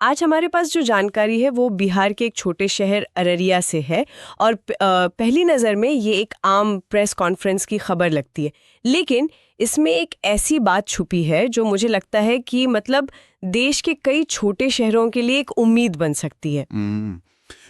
आज हमारे पास जो जानकारी है वो बिहार के एक छोटे शहर अररिया से है और पहली नज़र में ये एक आम प्रेस कॉन्फ्रेंस की खबर लगती है, लेकिन इसमें एक ऐसी बात छुपी है जो मुझे लगता है कि मतलब देश के कई छोटे शहरों के लिए एक उम्मीद बन सकती है।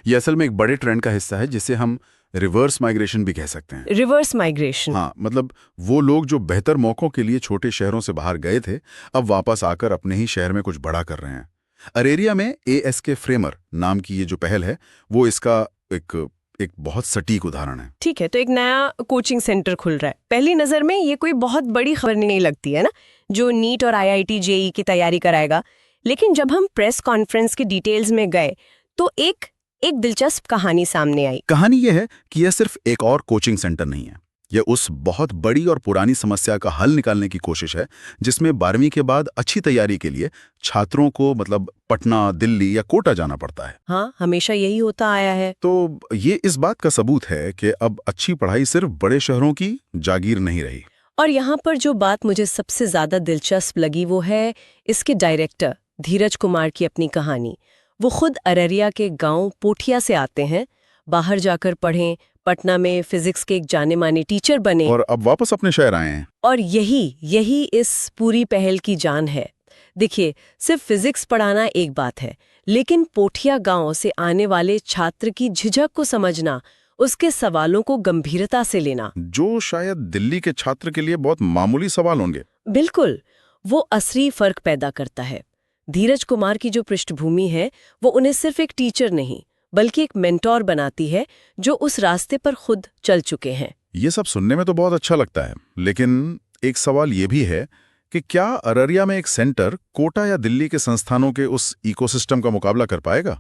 ये असल में एक बड़े ट्रेंड का हिस्सा है जिसे हम रिवर्स माइग्रेशन भी कह सकते हैं। Reverse migration? हाँ, मतलब वो लोग जो बेहतर मौकों के लिए छोटे शहरों से बाहर गए थे, अब वापस आकर अपने ही शहर में कुछ बड़ा कर रहे हैं। अरेरिया में ASK फ्रेमर नाम की ये जो पहल है वो इसका एक बहुत सटीक उदाहरण है। ठीक है, तो एक नया कोचिंग सेंटर खुल रहा है। पहली नज़र में ये कोई बहुत बड़ी खबर नहीं लगती है ना, जो नीट और IIT JEE की तैयारी कराएगा। लेकिन जब हम प्रेस कॉन्फ्रेंस के डिटेल्स में गए तो एक दिलचस्प कहानी सामने आई। कहानी यह है कि यह सिर्फ एक और कोचिंग सेंटर नहीं है, यह उस बहुत बड़ी और पुरानी समस्या का हल निकालने की कोशिश है जिसमें 12वीं के बाद अच्छी तैयारी के लिए छात्रों को मतलब पटना, दिल्ली या कोटा जाना पड़ता है। हाँ, हमेशा यही होता आया है। तो ये इस बात का सबूत है कि अब अच्छी पढ़ाई सिर्फ बड़े शहरों की जागीर नहीं रही। और यहाँ पर जो बात मुझे सबसे ज्यादा दिलचस्प लगी वो है इसके डायरेक्टर धीरज कुमार की अपनी कहानी। वो खुद अररिया के गांव पोठिया से आते हैं, बाहर जाकर पढ़ें, पटना में फिजिक्स के एक जाने माने टीचर बने और अब वापस अपने शहर आए हैं। और यही इस पूरी पहल की जान है। देखिए, सिर्फ फिजिक्स पढ़ाना एक बात है, लेकिन पोठिया गांव से आने वाले छात्र की झिझक को समझना, उसके सवालों को गंभीरता से लेना, जो शायद दिल्ली के छात्र के लिए बहुत मामूली सवाल होंगे, बिल्कुल वो असली फर्क पैदा करता है। धीरज कुमार की जो पृष्ठभूमि है वो उन्हें सिर्फ एक टीचर नहीं बल्कि एक मेंटोर बनाती है जो उस रास्ते पर खुद चल चुके हैं। ये सब सुनने में तो बहुत अच्छा लगता है, लेकिन एक सवाल ये भी है कि क्या अररिया में एक सेंटर कोटा या दिल्ली के संस्थानों के उस इकोसिस्टम का मुकाबला कर पाएगा?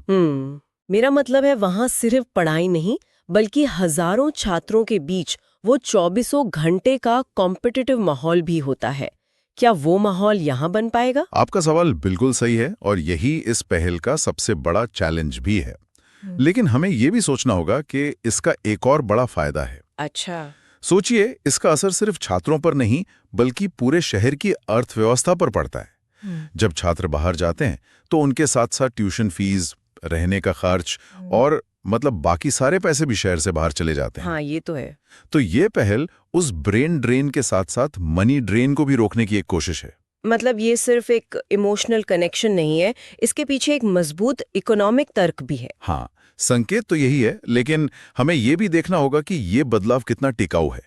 मेरा मतलब है वहां सिर्फ पढ़ाई नहीं बल्कि हजारों छात्रों के बीच वो 24 घंटे का कॉम्पिटिटिव माहौल भी होता है। क्या वो माहौल यहाँ बन पाएगा? आपका सवाल बिल्कुल सही है और यही इस पहल का सबसे बड़ा चैलेंज भी है। लेकिन हमें ये भी सोचना होगा कि इसका एक और बड़ा फायदा है। अच्छा, सोचिए, इसका असर सिर्फ छात्रों पर नहीं बल्कि पूरे शहर की अर्थव्यवस्था पर पड़ता है। जब छात्र बाहर जाते हैं तो उनके साथ साथ ट्यूशन फीस, रहने का खर्च और मतलब बाकी सारे पैसे भी शहर से बाहर चले जाते हैं। हाँ, ये तो है। तो ये पहल उस ब्रेन ड्रेन के साथ साथ मनी ड्रेन को भी रोकने की एक कोशिश है। मतलब ये सिर्फ एक इमोशनल कनेक्शन नहीं है, इसके पीछे एक मजबूत इकोनॉमिक तर्क भी है। हाँ, संकेत तो यही है, लेकिन हमें ये भी देखना होगा कि ये बदलाव कितना टिकाऊ है।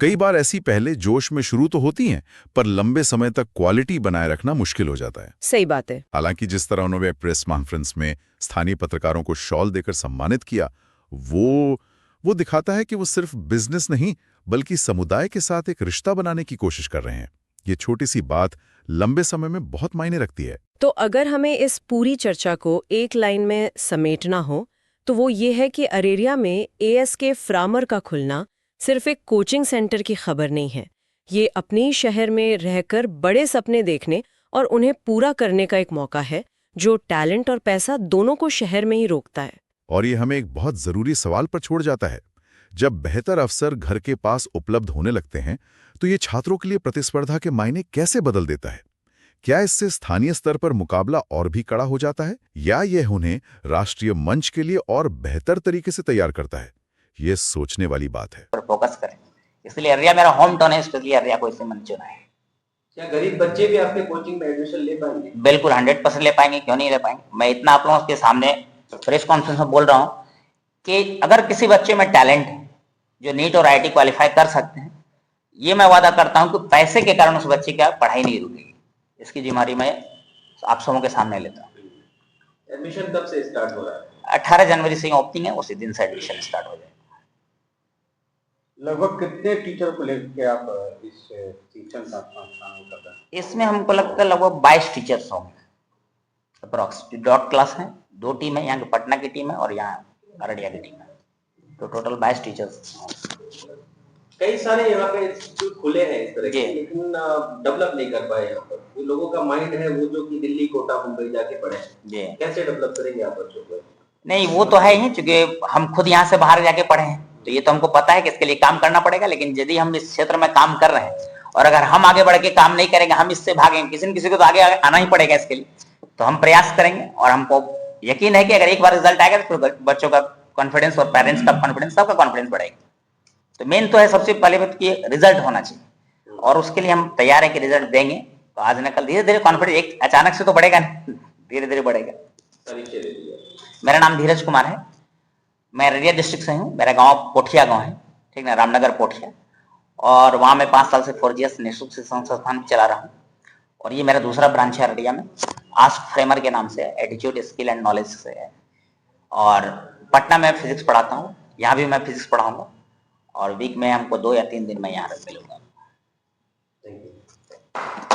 कई बार ऐसी पहले जोश में शुरू तो होती हैं, पर लंबे समय तक क्वालिटी बनाए रखना मुश्किल हो जाता है। सही बात है। हालांकि जिस तरह उन्होंने प्रेस कॉन्फ्रेंस में स्थानीय पत्रकारों को शॉल देकर सम्मानित किया, वो दिखाता है कि वो सिर्फ बिजनेस नहीं बल्कि समुदाय के साथ एक रिश्ता बनाने की कोशिश कर रहे हैं। ये छोटी सी बात लंबे समय में बहुत मायने रखती है। तो अगर हमें इस पूरी चर्चा को एक लाइन में समेटना हो तो वो ये है कि अरेरिया में ASK फ्रामर का खुलना सिर्फ एक कोचिंग सेंटर की खबर नहीं है। ये अपने ही शहर में रहकर बड़े सपने देखने और उन्हें पूरा करने का एक मौका है जो टैलेंट और पैसा दोनों को शहर में ही रोकता है। और ये हमें एक बहुत जरूरी सवाल पर छोड़ जाता है। जब बेहतर अवसर घर के पास उपलब्ध होने लगते हैं तो ये छात्रों के लिए प्रतिस्पर्धा के मायने कैसे बदल देता है? क्या इससे स्थानीय स्तर पर मुकाबला और भी कड़ा हो जाता है या यह उन्हें राष्ट्रीय मंच के लिए और बेहतर तरीके से तैयार करता है? ये सोचने वाली बात है। फोकस करें, इसलिए अररिया मेरा होम टाउन है, इसलिए अररिया को इससे मन चुना है। क्या गरीब बच्चे भी आपके कोचिंग में एडमिशन ले पाएंगे? बिल्कुल 100% ले पाएंगे, क्यों नहीं ले पाएंगे। मैं इतना आप लोगों के सामने प्रेस कॉन्फ्रेंस में बोल रहा हूँ कि अगर किसी बच्चे में टैलेंट है जो नीट और IIT क्वालिफाई कर सकते हैं, ये मैं वादा करता हूँ कि पैसे के कारण उस बच्चे की पढ़ाई नहीं रुकेगी। इसकी जिम्मेदारी मैं आप सबों के सामने लेता हूँ। एडमिशन कब से स्टार्ट हो रहा है? 18 जनवरी से ओपनिंग है, उसी दिन से एडमिशन स्टार्ट हो जाएगा। लगभग कितने टीचर को लेकर आप इस शिक्षण संस्थान कर रहे हैं? इसमें हमको लगता है लगभग 22 टीचर्स होंगे अप्रॉक्स। डॉट क्लास है, 2 टीम है, यहाँ की पटना की टीम है और यहाँ अररिया की टीम है, तो टोटल 22 टीचर्स। कई सारे यहाँ पे इंस्टीट्यूट खुले हैं इस तरह के, लेकिन डेवलप नहीं कर पाए यहाँ पर। जो लोगों का माइंड है वो जो कि दिल्ली, कोटा, मुंबई जाके पढ़े, कैसे डेवलप करेंगे आप बच्चों को? नहीं, वो तो है ही, क्योंकि हम खुद यहाँ से बाहर जाके पढ़े हैं, तो ये तो हमको पता है कि इसके लिए काम करना पड़ेगा। लेकिन यदि हम इस क्षेत्र में काम कर रहे हैं और अगर हम आगे बढ़ के काम नहीं करेंगे, हम इससे भागेंगे, किसी न किसी को तो आगे आना ही पड़ेगा इसके लिए। तो हम प्रयास करेंगे और हमको यकीन है कि अगर एक बार रिजल्ट आएगा तो फिर बच्चों का कॉन्फिडेंस और पेरेंट्स का कॉन्फिडेंस, सबका कॉन्फिडेंस बढ़ेगा। तो मेन तो है सबसे पहले बात कि रिजल्ट होना चाहिए और उसके लिए हम तैयार है कि रिजल्ट देंगे। तो आज न कल धीरे धीरे कॉन्फिडेंस, एक अचानक से तो बढ़ेगा नहीं, धीरे धीरे बढ़ेगा। मेरा नाम धीरज कुमार है, मैं अररिया डिस्ट्रिक्ट से हूँ। मेरा गांव पोठिया गांव है, ठीक ना, रामनगर पोठिया, और वहाँ मैं 5 साल से 4GS निःशुल्क शिक्षण संस्थान चला रहा हूँ। और ये मेरा दूसरा ब्रांच है अररिया में, आस्क फ्रेमर के नाम से, एटीट्यूड स्किल एंड नॉलेज से है। और पटना में फिजिक्स पढ़ाता हूँ, यहाँ भी मैं फिजिक्स पढ़ाऊंगा और वीक में हमको 2 या 3 दिन में यहाँ मिलूंगा।